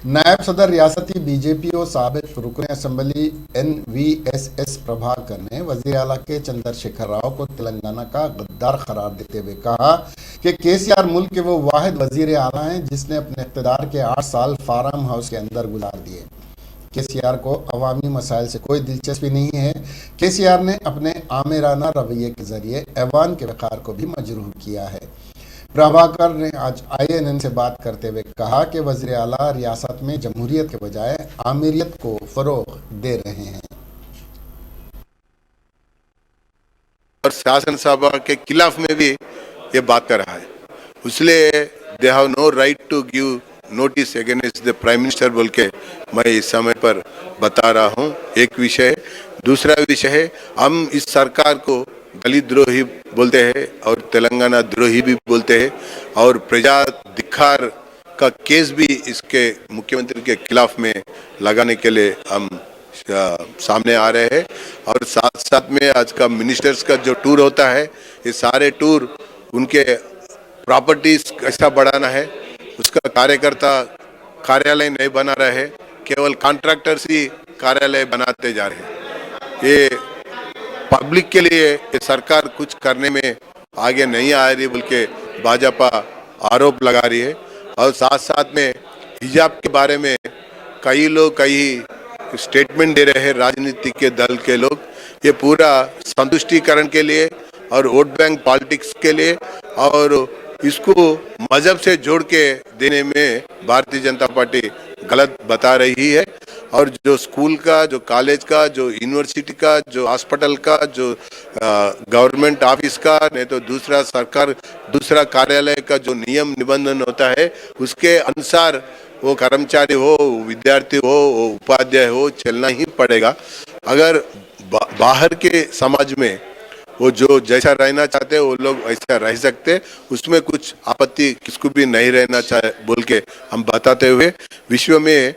नायब सदर रियासती बीजेपी और साबिक रुकन असम्बली NVSS प्रभाकर ने वज़ीर आला के चंद्रशेखर राव को तेलंगाना का गद्दार करार देते हुए कहा कि KCR मुल्क के वो वाहिद वज़ीर आला हैं जिसने अपने इक़्तिदार के 8 साल फार्म हाउस के अंदर गुजार दिए। KCR को अवामी मसाइल से कोई दिलचस्पी नहीं है। KCR ने अपने आमिराना रवैये के जरिए ऐवान के वक़ार को भी मजरूह किया है। प्रभाकर ने आज INN से बात करते हुए कहा कि वज़ीर आला रियासत में जमहूरियत के बजाय आमिरियत को फ़रोग़ दे रहे हैं और शासन सभा के खिलाफ में भी ये बात कर रहा है। इसलिए they have no right to give notice against the prime minister बोल के मैं इस समय पर बता रहा हूँ। एक विषय, दूसरा विषय है हम इस सरकार को दलित द्रोही बोलते हैं और तेलंगाना द्रोही भी बोलते हैं और प्रजाधिकार का केस भी इसके मुख्यमंत्री के खिलाफ में लगाने के लिए हम सामने आ रहे हैं। और साथ साथ में आज का मिनिस्टर्स का जो टूर होता है, ये सारे टूर उनके प्रॉपर्टीज कैसा बढ़ाना है उसका कार्यकर्ता कार्यालय नहीं बना रहे, केवल कॉन्ट्रैक्टर्स ही कार्यालय बनाते जा रहे हैं। ये पब्लिक के लिए ये सरकार कुछ करने में आगे नहीं आ रही बोल के भाजपा आरोप लगा रही है। और साथ साथ में हिजाब के बारे में कई लोग कई स्टेटमेंट दे रहे हैं राजनीतिक के दल के लोग, ये पूरा संतुष्टिकरण के लिए और वोट बैंक पॉलिटिक्स के लिए और इसको मजहब से जोड़ के देने में भारतीय जनता पार्टी गलत बता रही है। और जो स्कूल का, जो कॉलेज का, जो यूनिवर्सिटी का, जो हॉस्पिटल का, जो गवर्नमेंट ऑफिस का, नहीं तो दूसरा सरकार दूसरा कार्यालय का जो नियम निबंधन होता है उसके अनुसार वो कर्मचारी हो, विद्यार्थी हो, उपाध्याय हो, चलना ही पड़ेगा। अगर बाहर के समाज में वो जो जैसा रहना चाहते हैं वो लोग ऐसा रह सकते, उसमें कुछ आपत्ति किसको भी नहीं रहना चाहे बोल के हम बताते हुए विश्व में